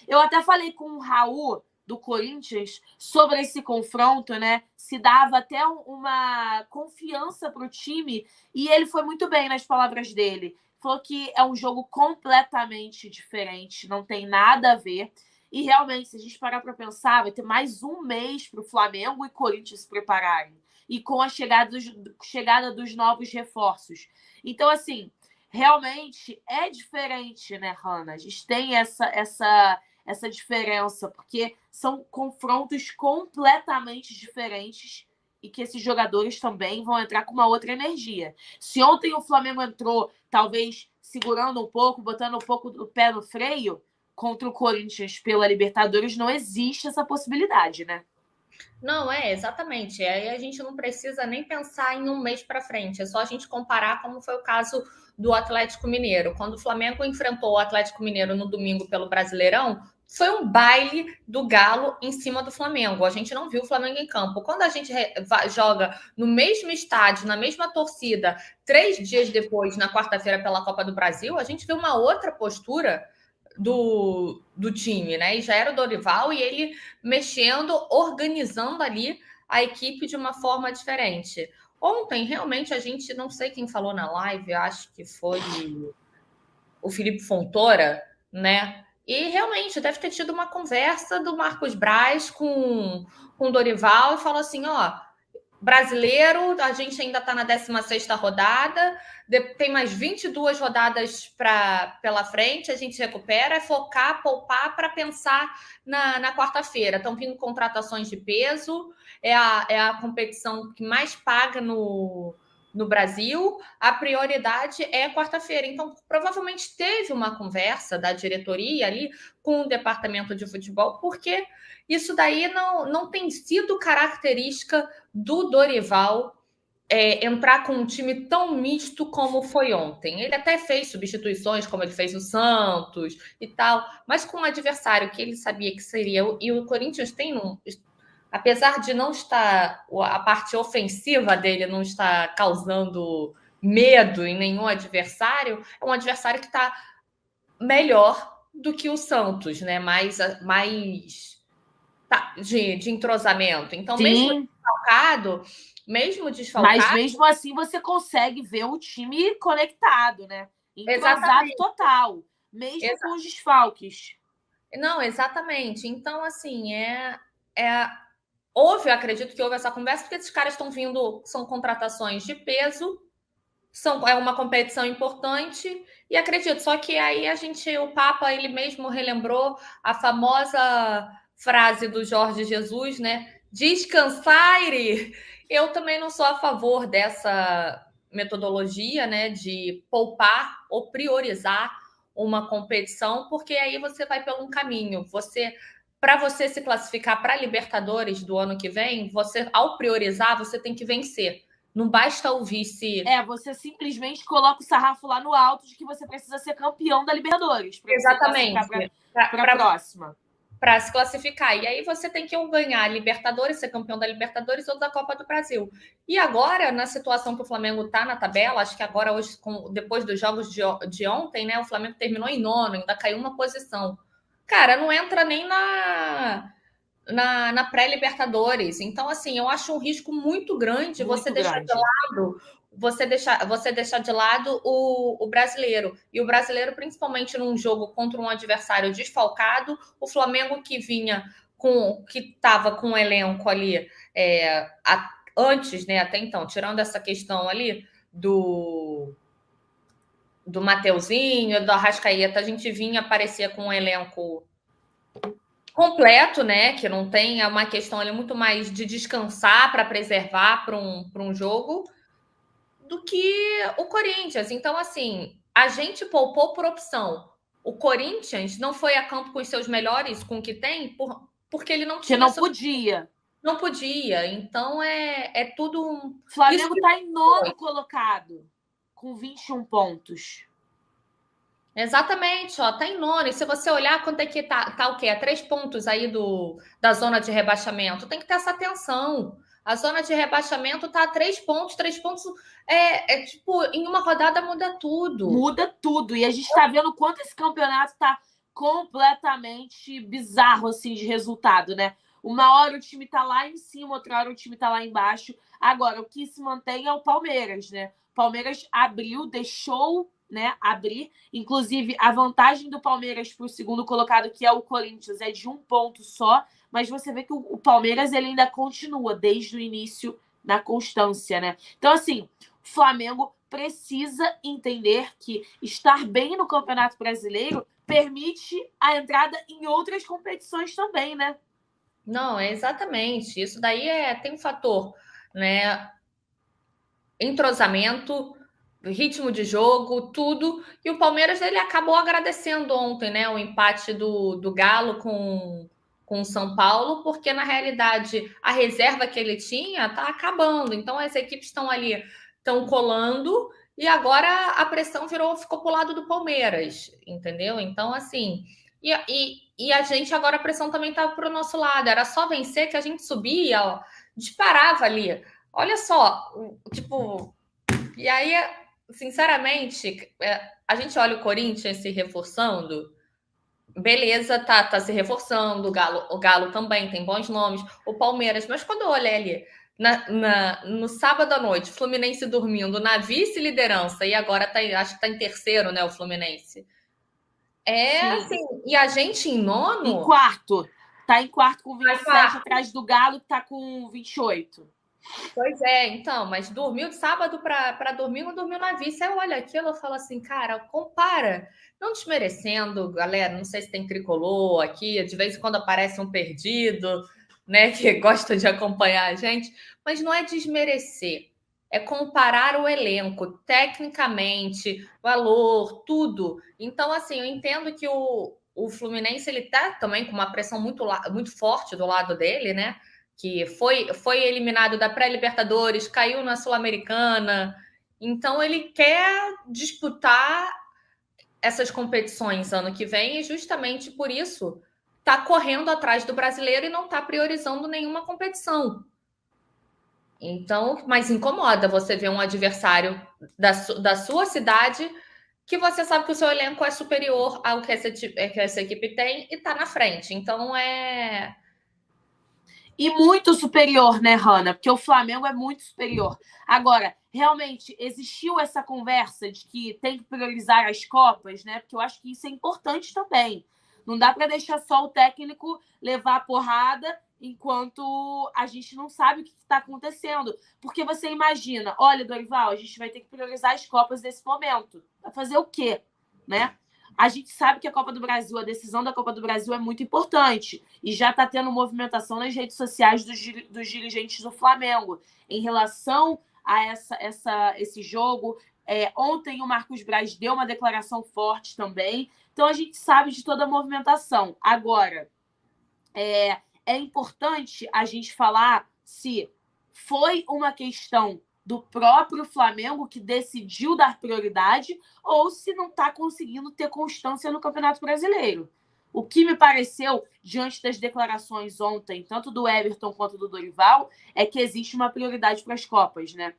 Eu até falei com o Raul do Corinthians sobre esse confronto, né? Se dava até uma confiança para o time, e ele foi muito bem nas palavras dele. Falou que é um jogo completamente diferente, não tem nada a ver. E realmente, se a gente parar para pensar, vai ter mais um mês para o Flamengo e Corinthians se prepararem. E com a chegada dos novos reforços. Então, assim, realmente é diferente, né, Hanna? A gente tem essa diferença, porque são confrontos completamente diferentes e que esses jogadores também vão entrar com uma outra energia. Se ontem o Flamengo entrou, talvez segurando um pouco, botando um pouco do pé no freio, contra o Corinthians pela Libertadores, não existe essa possibilidade, né? Não, exatamente. Aí a gente não precisa nem pensar em um mês para frente, é só a gente comparar como foi o caso do Atlético Mineiro. Quando o Flamengo enfrentou o Atlético Mineiro no domingo pelo Brasileirão, foi um baile do Galo em cima do Flamengo. A gente não viu o Flamengo em campo. Quando a gente joga no mesmo estádio, na mesma torcida, 3 dias depois, na quarta-feira, pela Copa do Brasil, a gente vê uma outra postura do time, né? E já era o Dorival e ele mexendo, organizando ali a equipe de uma forma diferente. Ontem, realmente, a gente, não sei quem falou na live, acho que foi o Felipe Fontoura, né? E realmente deve ter tido uma conversa do Marcos Braz com o Dorival e falou assim: ó, brasileiro, a gente ainda está na 16ª rodada, tem mais 22 rodadas pela frente, a gente recupera, é focar, poupar para pensar na quarta-feira. Estão vindo contratações de peso, é a competição que mais paga no Brasil, a prioridade é a quarta-feira. Então, provavelmente teve uma conversa da diretoria ali com o departamento de futebol, porque isso daí não tem sido característica do Dorival entrar com um time tão misto como foi ontem. Ele até fez substituições, como ele fez no Santos e tal, mas com um adversário que ele sabia que seria. E o Corinthians tem apesar de não estar, a parte ofensiva dele não estar causando medo em nenhum adversário, é um adversário que está melhor do que o Santos, né? Mais de entrosamento. Então, Sim, mesmo mas desfalcado, mesmo assim você consegue ver o time conectado, né? Entrosado exatamente. total, mesmo com os desfalques. Não, exatamente. Então, assim, houve, acredito que houve essa conversa, porque esses caras estão vindo, são contratações de peso, é uma competição importante, e acredito, só que aí o Papa, ele mesmo relembrou a famosa frase do Jorge Jesus, né? Descansare! Eu também não sou a favor dessa metodologia, né, de poupar ou priorizar uma competição, porque aí você vai pelo um caminho. Para você se classificar para a Libertadores do ano que vem, você, ao priorizar, você tem que vencer. Não basta o vice. Você simplesmente coloca o sarrafo lá no alto de que você precisa ser campeão da Libertadores para você classificar para a próxima. Para se classificar. E aí você tem que ou ganhar a Libertadores, ser campeão da Libertadores ou da Copa do Brasil. E agora, na situação que o Flamengo está na tabela, acho que agora, hoje, depois dos jogos de ontem, né, o Flamengo terminou em 9º, ainda caiu uma posição. Cara, não entra nem na pré-Libertadores. Então, assim, eu acho um risco muito grande muito grande. você deixar de lado o brasileiro. E o brasileiro, principalmente num jogo contra um adversário desfalcado, o Flamengo que estava com o elenco ali antes, né, até então, tirando essa questão ali do Mateuzinho, do Arrascaeta, a gente aparecia com um elenco completo, né? Que não tem, é uma questão ali muito mais de descansar para preservar para um jogo do que o Corinthians. Então, assim, a gente poupou por opção. O Corinthians não foi a campo com os seus melhores, com o que tem, porque ele não tinha. Que não podia. Não podia. Então, é tudo. O Flamengo está em 9º colocado, com 21 pontos. Exatamente, ó, tá em 9º. E se você olhar quanto é que tá o quê? A 3 pontos aí da zona de rebaixamento. Tem que ter essa atenção. A zona de rebaixamento tá a 3 pontos. 3 pontos tipo, em uma rodada muda tudo. Muda tudo. E a gente está vendo quanto esse campeonato está completamente bizarro, assim, de resultado, né? Uma hora o time tá lá em cima, outra hora o time tá lá embaixo. Agora, o que se mantém é o Palmeiras, né? O Palmeiras abriu, deixou, né, abrir. Inclusive, a vantagem do Palmeiras para o segundo colocado, que é o Corinthians, é de 1 ponto só. Mas você vê que o Palmeiras ele ainda continua desde o início na constância, né? Então, assim, o Flamengo precisa entender que estar bem no Campeonato Brasileiro permite a entrada em outras competições também, né? Não, é exatamente. Isso daí tem um fator, né? Entrosamento, ritmo de jogo, tudo. E o Palmeiras ele acabou agradecendo ontem, né? O empate do Galo com o São Paulo, porque na realidade a reserva que ele tinha tá acabando. Então as equipes estão ali, estão colando, e agora a pressão ficou pro lado do Palmeiras, entendeu? Então, assim. E a gente agora a pressão também tá pro nosso lado. Era só vencer que a gente subia, ó, disparava ali. Olha só, tipo, e aí, sinceramente, a gente olha o Corinthians se reforçando, beleza, tá se reforçando, o Galo também tem bons nomes, o Palmeiras, mas quando eu olhei ali no sábado à noite, Fluminense dormindo na vice-liderança, e agora acho que tá em terceiro, né, o Fluminense. Sim. Assim, e a gente em nono. Em quarto. Tá em quarto com 27, atrás do Galo, que tá com 28. Pois é, então, mas dormiu de sábado para dormir, não dormiu na vice. Aí eu olho aquilo e falo assim, cara, compara. Não desmerecendo, galera, não sei se tem tricolor aqui, de vez em quando aparece um perdido, né, que gosta de acompanhar a gente, mas não é desmerecer, é comparar o elenco, tecnicamente, valor, tudo. Então, assim, eu entendo que o Fluminense, ele tá também com uma pressão muito forte do lado dele, né? Que foi eliminado da pré-Libertadores, caiu na Sul-Americana. Então, ele quer disputar essas competições ano que vem e justamente por isso está correndo atrás do brasileiro e não está priorizando nenhuma competição. Então, mas incomoda você ver um adversário da sua cidade que você sabe que o seu elenco é superior ao que essa equipe tem e está na frente. Então, E muito superior, né, Hanna? Porque o Flamengo é muito superior. Agora, realmente, existiu essa conversa de que tem que priorizar as Copas, né? Porque eu acho que isso é importante também. Não dá para deixar só o técnico levar a porrada enquanto a gente não sabe o que está acontecendo. Porque você imagina, olha, Dorival, a gente vai ter que priorizar as Copas nesse momento. Vai fazer o quê? Né? A gente sabe que a Copa do Brasil, a decisão da Copa do Brasil é muito importante e já está tendo movimentação nas redes sociais dos dirigentes do Flamengo em relação a esse jogo. Ontem o Marcos Braz deu uma declaração forte também. Então a gente sabe de toda a movimentação. Agora, é importante a gente falar se foi uma questão do próprio Flamengo que decidiu dar prioridade ou se não está conseguindo ter constância no Campeonato Brasileiro. O que me pareceu, diante das declarações ontem, tanto do Everton quanto do Dorival, é que existe uma prioridade para as Copas, né?